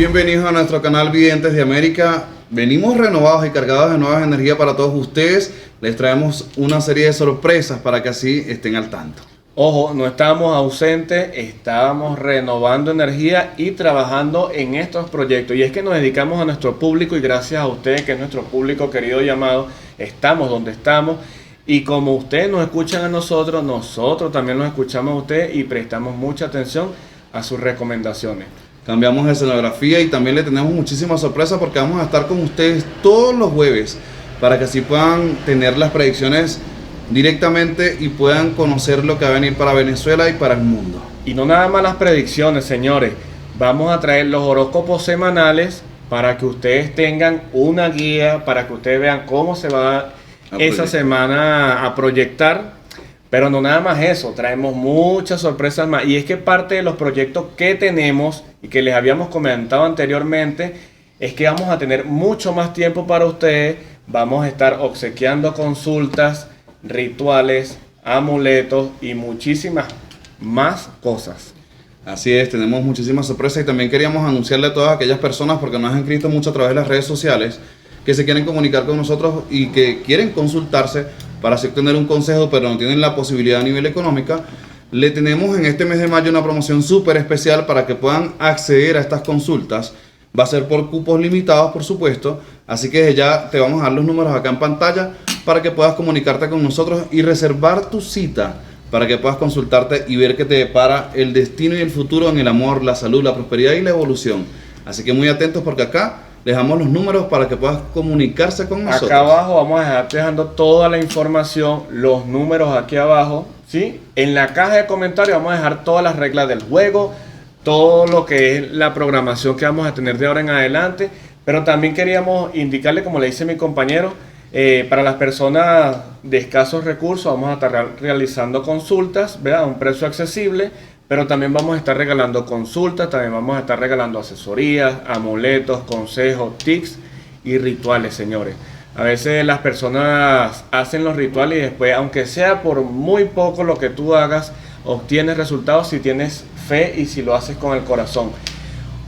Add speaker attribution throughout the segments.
Speaker 1: Bienvenidos a nuestro canal Videntes de América. Venimos renovados y cargados de nuevas energías para todos ustedes. Les traemos una serie de sorpresas para que así estén al tanto.
Speaker 2: Ojo, no estábamos ausentes, estábamos renovando energía y trabajando en estos proyectos. Y es que nos dedicamos a nuestro público y gracias a ustedes, que es nuestro público querido y amado, estamos donde estamos. Y como ustedes nos escuchan a nosotros, nosotros también los escuchamos a ustedes y prestamos mucha atención a sus recomendaciones.
Speaker 1: Cambiamos de escenografía y también le tenemos muchísimas sorpresas porque vamos a estar con ustedes todos los jueves para que así puedan tener las predicciones directamente y puedan conocer lo que va a venir para Venezuela y para el mundo.
Speaker 2: Y no nada más las predicciones, señores. Vamos a traer los horóscopos semanales para que ustedes tengan una guía, para que ustedes vean cómo se va esa semana a proyectar. Pero no nada más eso, traemos muchas sorpresas más. Y es que parte de los proyectos que tenemos y que les habíamos comentado anteriormente es que vamos a tener mucho más tiempo para ustedes. Vamos a estar obsequiando consultas, rituales, amuletos y muchísimas más cosas.
Speaker 1: Así es, tenemos muchísimas sorpresas y también queríamos anunciarle a todas aquellas personas, porque nos han escrito mucho a través de las redes sociales, que se quieren comunicar con nosotros y que quieren consultarse para así obtener un consejo, pero no tienen la posibilidad a nivel económica. Le tenemos en este mes de mayo una promoción súper especial para que puedan acceder a estas consultas. Va a ser por cupos limitados, por supuesto, así que ya te vamos a dar los números acá en pantalla para que puedas comunicarte con nosotros y reservar tu cita para que puedas consultarte y ver qué te depara el destino y el futuro en el amor, la salud, la prosperidad y la evolución. Así que muy atentos porque acá les damos los números para que puedas comunicarse con nosotros.
Speaker 2: Acá abajo vamos a estar dejando toda la información, los números aquí abajo, ¿sí? En la caja de comentarios vamos a dejar todas las reglas del juego, todo lo que es la programación que vamos a tener de ahora en adelante. Pero también queríamos indicarle, como le dice mi compañero, para las personas de escasos recursos vamos a estar realizando consultas, ¿verdad? A un precio accesible. Pero también vamos a estar regalando consultas, también vamos a estar regalando asesorías, amuletos, consejos, tips y rituales, señores. A veces las personas hacen los rituales y después, aunque sea por muy poco lo que tú hagas, obtienes resultados si tienes fe y si lo haces con el corazón.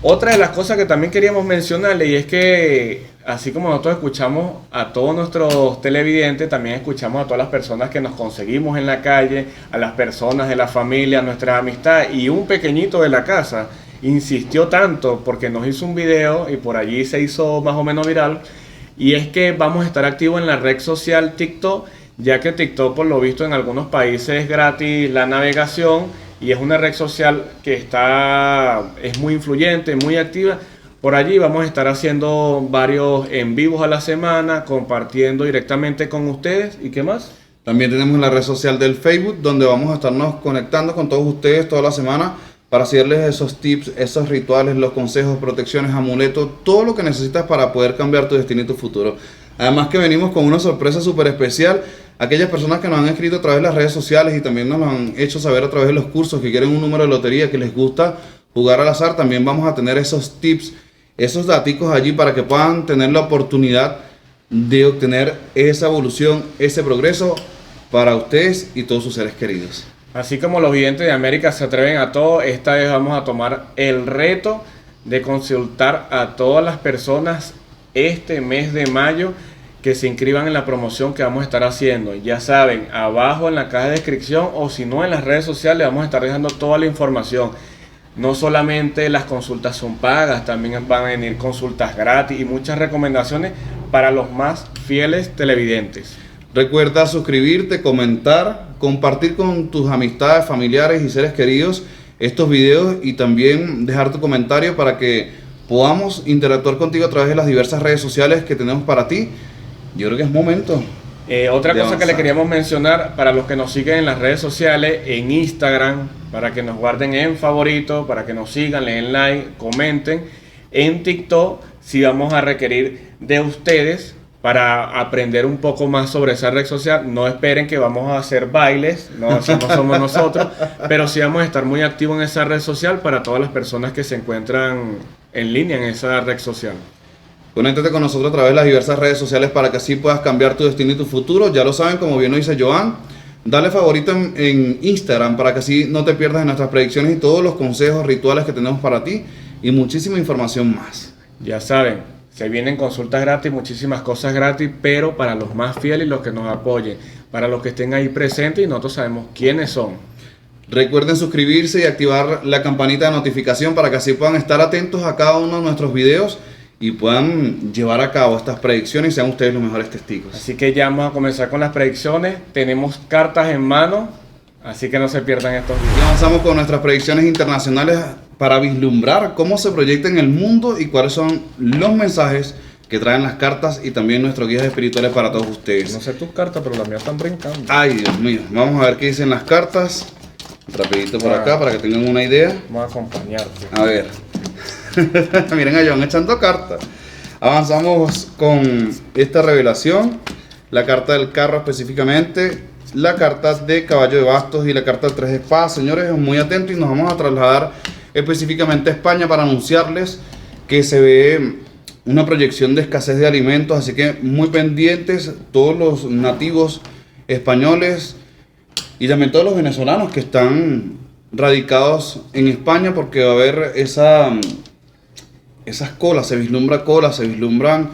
Speaker 2: Otra de las cosas que también queríamos mencionarle, y es que así como nosotros escuchamos a todos nuestros televidentes, también escuchamos a todas las personas que nos conseguimos en la calle, a las personas de la familia, a nuestra amistad, y un pequeñito de la casa insistió tanto porque nos hizo un video y por allí se hizo más o menos viral, y es que vamos a estar activos en la red social TikTok, ya que TikTok, por lo visto, en algunos países es gratis la navegación y es una red social que es muy influyente, muy activa. Por allí vamos a estar haciendo varios en vivos a la semana, compartiendo directamente con ustedes. ¿Y qué más?
Speaker 1: También tenemos la red social del Facebook, donde vamos a estarnos conectando con todos ustedes toda la semana para hacerles esos tips, esos rituales, los consejos, protecciones, amuletos, todo lo que necesitas para poder cambiar tu destino y tu futuro. Además que venimos con una sorpresa súper especial. Aquellas personas que nos han escrito a través de las redes sociales y también nos lo han hecho saber a través de los cursos, que quieren un número de lotería, que les gusta jugar al azar, también vamos a tener esos tips, esos daticos allí para que puedan tener la oportunidad de obtener esa evolución, ese progreso para ustedes y todos sus seres queridos.
Speaker 2: Así como los videntes de América se atreven a todo, esta vez vamos a tomar el reto de consultar a todas las personas este mes de mayo que se inscriban en la promoción que vamos a estar haciendo. Ya saben, abajo en la caja de descripción o si no en las redes sociales vamos a estar dejando toda la información. No solamente las consultas son pagas, también van a venir consultas gratis y muchas recomendaciones para los más fieles televidentes.
Speaker 1: Recuerda suscribirte, comentar, compartir con tus amistades, familiares y seres queridos estos videos y también dejar tu comentario para que podamos interactuar contigo a través de las diversas redes sociales que tenemos para ti. Yo creo que es momento.
Speaker 2: Otra cosa que le queríamos mencionar para los que nos siguen en las redes sociales, en Instagram, para que nos guarden en favorito, para que nos sigan, le den like, comenten. En TikTok sí vamos a requerir de ustedes para aprender un poco más sobre esa red social. No esperen que vamos a hacer bailes, no, eso no somos nosotros, pero sí vamos a estar muy activos en esa red social para todas las personas que se encuentran en línea en esa red social.
Speaker 1: Conéctate con nosotros a través de las diversas redes sociales para que así puedas cambiar tu destino y tu futuro. Ya lo saben, como bien lo dice Joan, dale favorito en Instagram para que así no te pierdas en nuestras predicciones y todos los consejos, rituales que tenemos para ti. y muchísima información más.
Speaker 2: Ya saben, se vienen consultas gratis, muchísimas cosas gratis, pero para los más fieles y los que nos apoyen, para los que estén ahí presentes y nosotros sabemos quiénes son.
Speaker 1: Recuerden suscribirse y activar la campanita de notificación para que así puedan estar atentos a cada uno de nuestros videos y puedan llevar a cabo estas predicciones y sean ustedes los mejores testigos.
Speaker 2: Así que ya vamos a comenzar con las predicciones. Tenemos cartas en mano, así que no se pierdan estos
Speaker 1: Y
Speaker 2: videos.
Speaker 1: avanzamos con nuestras predicciones internacionales para vislumbrar cómo se proyecta en el mundo y cuáles son los mensajes que traen las cartas y también nuestros guías espirituales para todos ustedes.
Speaker 2: No sé tus cartas, pero las mías están brincando.
Speaker 1: Ay, Dios mío, vamos a ver qué dicen las cartas. Rapidito por acá para que tengan una idea.
Speaker 2: Vamos a acompañarte.
Speaker 1: A ver. Miren a John echando cartas. Avanzamos con esta revelación. La carta del carro específicamente. La carta de caballo de bastos y la carta del 3 de espadas. Señores, muy atentos y nos vamos a trasladar específicamente a España para anunciarles que se ve una proyección de escasez de alimentos. Así que muy pendientes todos los nativos españoles y también todos los venezolanos que están radicados en España, porque va a haber esas colas, se vislumbran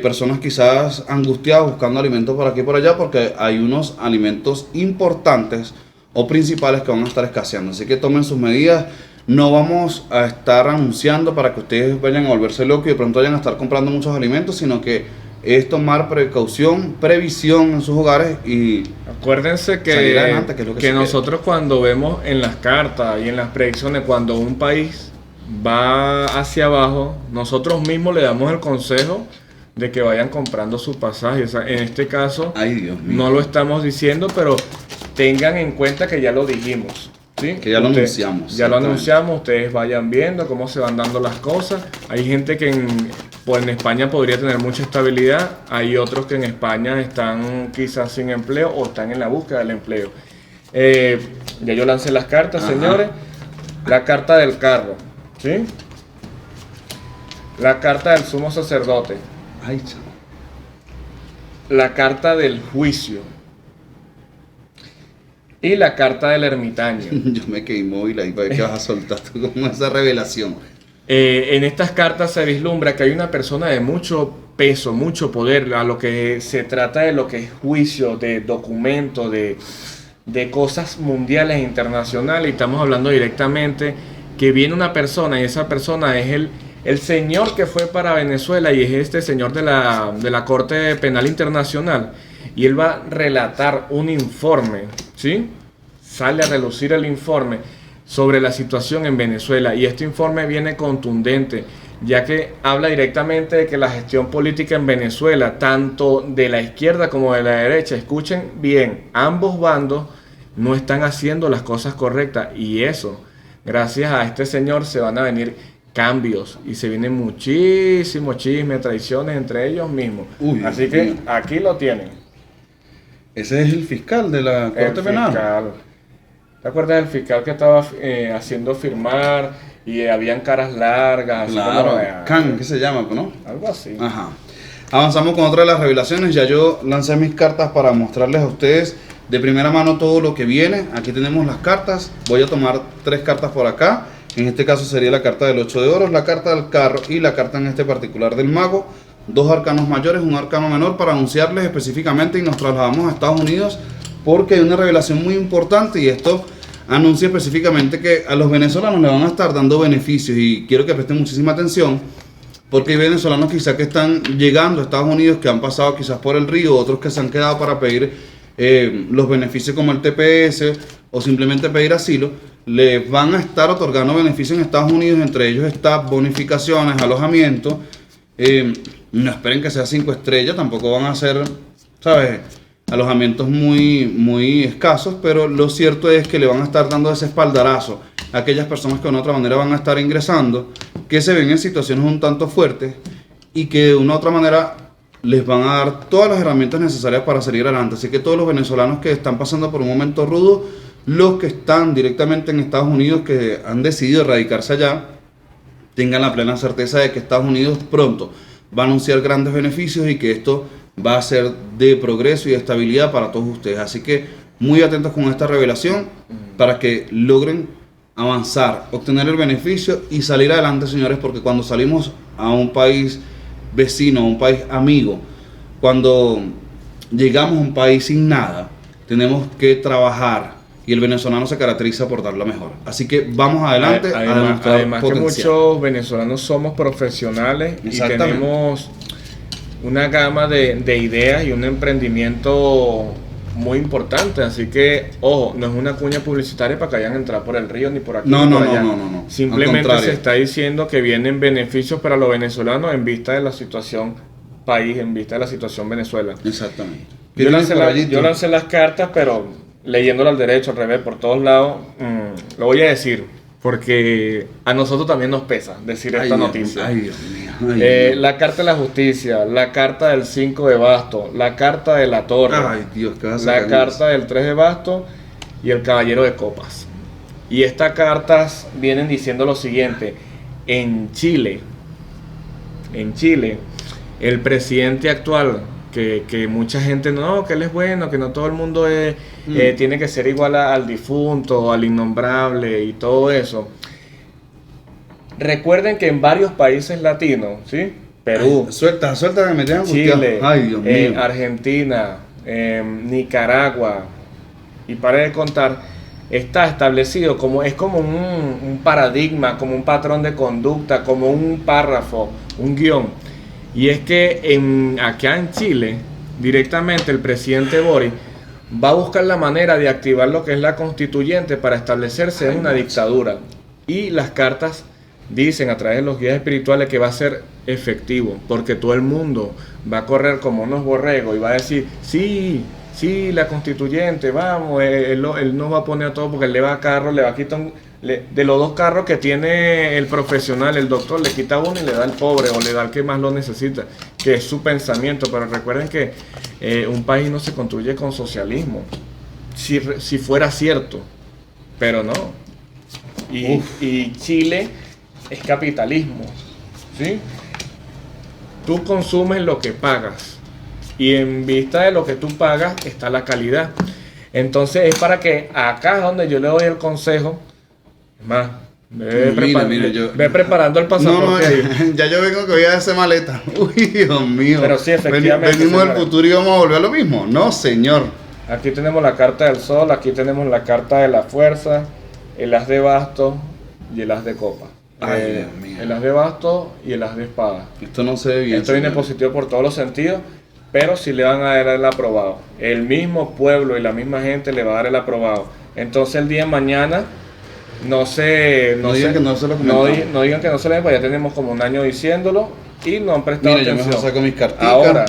Speaker 1: personas quizás angustiadas buscando alimentos por aquí y por allá, porque hay unos alimentos importantes o principales que van a estar escaseando. Así que tomen sus medidas. No vamos a estar anunciando para que ustedes vayan a volverse locos y de pronto vayan a estar comprando muchos alimentos, sino que es tomar precaución, previsión en sus hogares y
Speaker 2: acuérdense
Speaker 1: salir adelante, que es lo que se
Speaker 2: nosotros cuando vemos en las cartas y en las predicciones, cuando un país va hacia abajo, nosotros mismos le damos el consejo de que vayan comprando su pasaje. O sea, en este caso,
Speaker 1: Ay, Dios mío.
Speaker 2: no lo estamos diciendo, pero tengan en cuenta que ya lo dijimos. ¿Sí?
Speaker 1: Que ya lo anunciamos.
Speaker 2: Ya lo anunciamos, ustedes vayan viendo cómo se van dando las cosas. Hay gente que en España podría tener mucha estabilidad, hay otros que en España están quizás sin empleo o están en la búsqueda del empleo. Ya yo lancé las cartas,
Speaker 1: Ajá.
Speaker 2: señores. La carta del carro, ¿sí? La carta del sumo sacerdote.
Speaker 1: Ay, chamo.
Speaker 2: La carta del juicio. Y la carta del ermitaño.
Speaker 1: Yo me quedé inmóvil ahí para ver qué vas a soltar tú con esa revelación.
Speaker 2: En estas cartas se vislumbra que hay una persona de mucho peso, mucho poder, a lo que se trata de lo que es juicio, de documentos, de cosas mundiales e internacionales. Y estamos hablando directamente que viene una persona y esa persona es el señor que fue para Venezuela y es este señor de la Corte Penal Internacional. Y él va a relatar un informe, ¿sí? Sale a relucir el informe sobre la situación en Venezuela y este informe viene contundente, ya que habla directamente de que la gestión política en Venezuela, tanto de la izquierda como de la derecha, escuchen bien, ambos bandos no están haciendo las cosas correctas y eso, gracias a este señor se van a venir cambios y se vienen muchísimos chismes, traiciones entre ellos mismos.
Speaker 1: Uy,
Speaker 2: así
Speaker 1: Dios
Speaker 2: que
Speaker 1: mío.
Speaker 2: aquí lo tienen.
Speaker 1: Ese es el fiscal de la Corte Penal.
Speaker 2: Fiscal. ¿Te acuerdas del fiscal que estaba haciendo firmar y habían caras largas? Así
Speaker 1: Claro,
Speaker 2: como,
Speaker 1: Khan, ¿qué se llama, no?
Speaker 2: algo así.
Speaker 1: Ajá. Avanzamos con otra de las revelaciones. Ya yo lancé mis cartas para mostrarles a ustedes de primera mano todo lo que viene. Aquí tenemos las cartas. Voy a tomar 3 cartas por acá. En este caso sería la carta del 8 de oros, la carta del carro y la carta en este particular del mago. 2 arcanos mayores, un arcano menor para anunciarles específicamente y nos trasladamos a Estados Unidos porque hay una revelación muy importante y esto anuncia específicamente que a los venezolanos le van a estar dando beneficios y quiero que presten muchísima atención porque hay venezolanos quizás que están llegando a Estados Unidos que han pasado quizás por el río, otros que se han quedado para pedir los beneficios como el TPS o simplemente pedir asilo, les van a estar otorgando beneficios en Estados Unidos, entre ellos está bonificaciones, alojamiento. No esperen que sea 5 estrellas, tampoco van a ser, ¿sabes? Alojamientos muy escasos, pero lo cierto es que le van a estar dando ese espaldarazo a aquellas personas que de una u otra manera van a estar ingresando, que se ven en situaciones un tanto fuertes y que de una u otra manera les van a dar todas las herramientas necesarias para salir adelante. Así que todos los venezolanos que están pasando por un momento rudo, los que están directamente en Estados Unidos, que han decidido radicarse allá, tengan la plena certeza de que Estados Unidos pronto va a anunciar grandes beneficios y que esto va a ser de progreso y de estabilidad para todos ustedes. Así que muy atentos con esta revelación para que logren avanzar, obtener el beneficio y salir adelante, señores, porque cuando salimos a un país vecino, a un país amigo, cuando llegamos a un país sin nada, tenemos que trabajar y el venezolano se caracteriza por dar lo mejor. Así que vamos adelante a demostrar
Speaker 2: además que
Speaker 1: potencial.
Speaker 2: muchos venezolanos somos profesionales y tenemos una gama de ideas y un emprendimiento muy importante, así que, ojo, no es una cuña publicitaria para que vayan a entrar por el río ni por aquí
Speaker 1: No,
Speaker 2: ni
Speaker 1: no,
Speaker 2: por
Speaker 1: no,
Speaker 2: allá.
Speaker 1: no.
Speaker 2: Simplemente se está diciendo que vienen beneficios para los venezolanos en vista de la situación país, en vista de la situación Venezuela.
Speaker 1: Exactamente.
Speaker 2: Yo lancé las cartas, pero leyéndolo al derecho, al revés, por todos lados, lo voy a decir, porque a nosotros también nos pesa decir esta noticia.
Speaker 1: Ay, Dios mío. Ay,
Speaker 2: la carta de la justicia, la carta del 5 de basto, la carta de la torre,
Speaker 1: ay, Dios, ¿qué vas a
Speaker 2: la
Speaker 1: sacar
Speaker 2: carta del 3 de basto y el caballero de copas. Y estas cartas vienen diciendo lo siguiente: en Chile, el presidente actual, que mucha gente no, que él es bueno, que no todo el mundo tiene que ser igual al difunto, al innombrable y todo eso. Recuerden que en varios países latinos, ¿sí? Perú,
Speaker 1: Ay, suelta, que me tengan
Speaker 2: Chile,
Speaker 1: ay, Dios mío.
Speaker 2: Argentina, Nicaragua, y para de contar, está establecido como un paradigma, como un patrón de conducta, como un párrafo, un guión. Y es que acá en Chile, directamente el presidente Boric va a buscar la manera de activar lo que es la constituyente para establecerse en una dictadura. Y las cartas dicen a través de los guías espirituales que va a ser efectivo, porque todo el mundo va a correr como unos borregos y va a decir, sí, la constituyente, vamos, él no va a poner a todo porque él le va a carro, le va a quitar de los 2 carros que tiene el profesional, el doctor, le quita uno y le da al pobre o le da al que más lo necesita, que es su pensamiento. Pero recuerden que un país no se construye con socialismo, si fuera cierto, pero no. Y Chile es capitalismo, ¿sí? Tú consumes lo que pagas y en vista de lo que tú pagas está la calidad. Entonces es para que acá es donde yo le doy el consejo. Es más, ve preparando el pasaporte ahí.
Speaker 1: Ya yo vengo que voy a hacer maleta. Uy, Dios mío.
Speaker 2: Pero sí, efectivamente,
Speaker 1: venimos del futuro y vamos a volver a lo mismo. No, señor.
Speaker 2: Aquí tenemos la carta del sol, aquí tenemos la carta de la fuerza, el as de basto y el as de copa.
Speaker 1: Ay, Dios mío.
Speaker 2: El as de basto y el as de espada.
Speaker 1: Esto no se ve bien.
Speaker 2: Esto viene positivo por todos los sentidos, pero sí le van a dar el aprobado. El mismo pueblo y la misma gente le va a dar el aprobado. Entonces el día de mañana no digan que no se lo comentamos. No digan que no se le, pues ya tenemos como un año diciéndolo y no han prestado
Speaker 1: atención. Yo mejor saco mis cartitas.
Speaker 2: Ahora,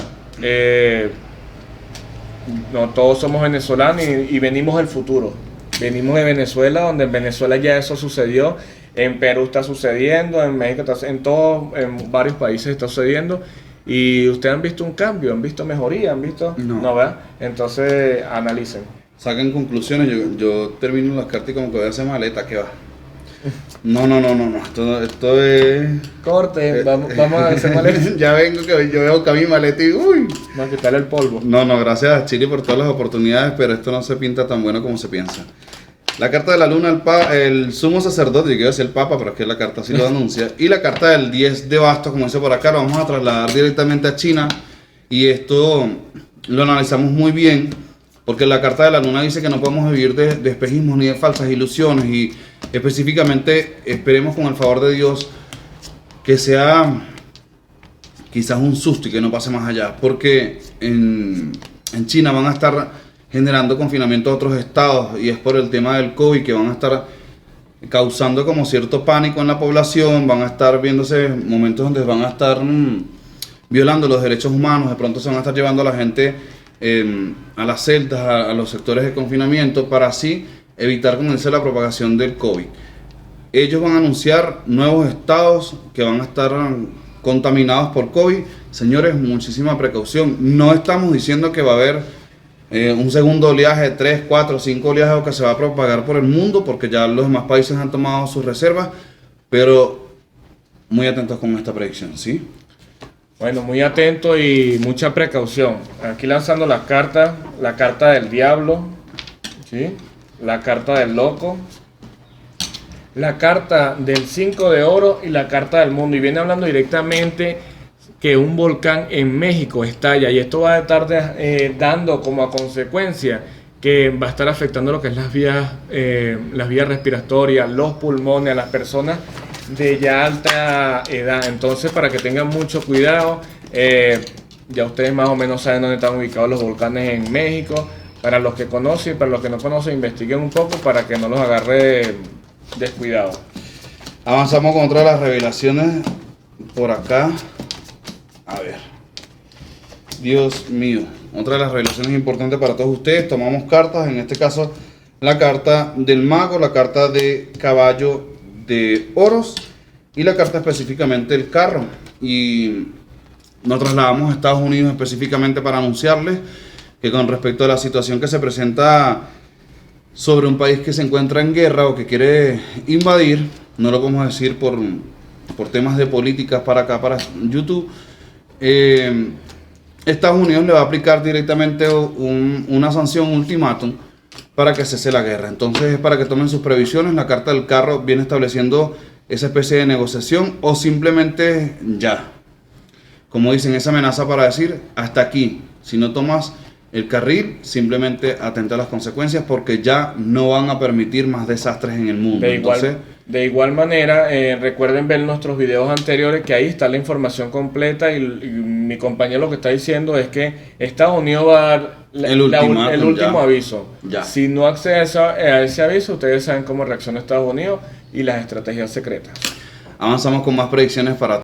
Speaker 2: no todos somos venezolanos y venimos del futuro. Venimos de Venezuela, donde en Venezuela ya eso sucedió, en Perú está sucediendo, en México está, en varios países está sucediendo. Y ustedes han visto un cambio, han visto mejoría, han visto... No, ¿verdad? Entonces analicen.
Speaker 1: Saquen conclusiones. Yo termino las cartas y como que voy a hacer maleta, ¿qué va? No. Esto es...
Speaker 2: Corte, vamos a hacer maleta.
Speaker 1: Ya vengo que yo veo que a mi maleta y uy.
Speaker 2: Vamos a quitarle el polvo.
Speaker 1: No, gracias a Chile por todas las oportunidades, pero esto no se pinta tan bueno como se piensa. La carta de la luna, el sumo sacerdote, yo quiero decir el papa, pero es que la carta sí lo anuncia. Y la carta del 10 de bastos, como dice por acá, lo vamos a trasladar directamente a China. Y esto lo analizamos muy bien, porque la carta de la luna dice que no podemos vivir de espejismos ni de falsas ilusiones. Y específicamente esperemos con el favor de Dios que sea quizás un susto y que no pase más allá. Porque en China van a estar generando confinamiento a otros estados y es por el tema del COVID que van a estar causando como cierto pánico en la población, van a estar viéndose momentos donde van a estar violando los derechos humanos, de pronto se van a estar llevando a la gente a las celdas, a los sectores de confinamiento para así evitar, como dice, la propagación del COVID. Ellos van a anunciar nuevos estados que van a estar contaminados por COVID. Señores, muchísima precaución. No estamos diciendo que va a haber un segundo oleaje, 3, 4, 5 oleajes que se va a propagar por el mundo, porque ya los demás países han tomado sus reservas, pero muy atentos con esta predicción, ¿sí?
Speaker 2: Bueno, muy atento y mucha precaución. Aquí lanzando las cartas, la carta del diablo, ¿sí? La carta del loco, la carta del 5 de oro y la carta del mundo. Y viene hablando directamente que un volcán en México estalla. Y esto va a estar dando como a consecuencia que va a estar afectando lo que es las vías respiratorias, los pulmones, a las personas de ya alta edad. Entonces, para que tengan mucho cuidado, ya ustedes más o menos saben dónde están ubicados los volcanes en México. Para los que conocen y para los que no conocen, investiguen un poco para que no los agarre descuidado.
Speaker 1: Avanzamos con otra de las revelaciones por acá. A ver. Dios mío. Otra de las revelaciones importantes para todos ustedes. Tomamos cartas, en este caso la carta del mago, la carta de caballo de oros y la carta específicamente del carro. Y nos trasladamos a Estados Unidos específicamente para anunciarles que con respecto a la situación que se presenta sobre un país que se encuentra en guerra o que quiere invadir, no lo podemos decir por temas de políticas para acá, para YouTube, Estados Unidos le va a aplicar directamente una sanción, un ultimátum, para que cese la guerra. Entonces es para que tomen sus previsiones. La carta del carro viene estableciendo esa especie de negociación o simplemente ya. Como dicen, esa amenaza para decir hasta aquí. Si no tomas el carril, simplemente atenta a las consecuencias porque ya no van a permitir más desastres en el mundo.
Speaker 2: De igual manera, recuerden ver nuestros videos anteriores, que ahí está la información completa y mi compañero lo que está diciendo es que Estados Unidos va a dar el último aviso.
Speaker 1: Ya.
Speaker 2: Si no accede a ese aviso, ustedes saben cómo reacciona Estados Unidos y las estrategias secretas.
Speaker 1: Avanzamos con más predicciones para